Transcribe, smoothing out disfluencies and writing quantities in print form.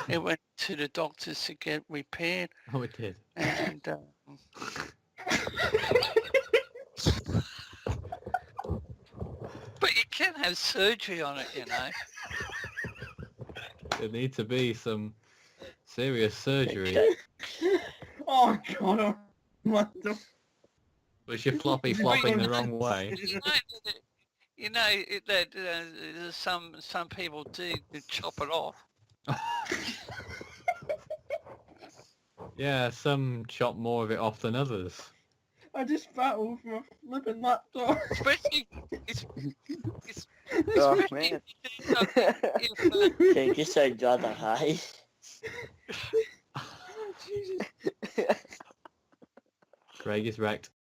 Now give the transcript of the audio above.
It went to the doctors to get repaired, Oh, it did. and but you can have surgery on it, you know. There needs to be some serious surgery. Oh God! Oh, what the? Was your floppy flopping the wrong way? That some people do chop it off. Yeah, some chop more of it off than others. I just battled for a flipping laptop. Especially, it's, Oh especially man. if Take it so rather high. Oh, Jesus. Craig is wrecked.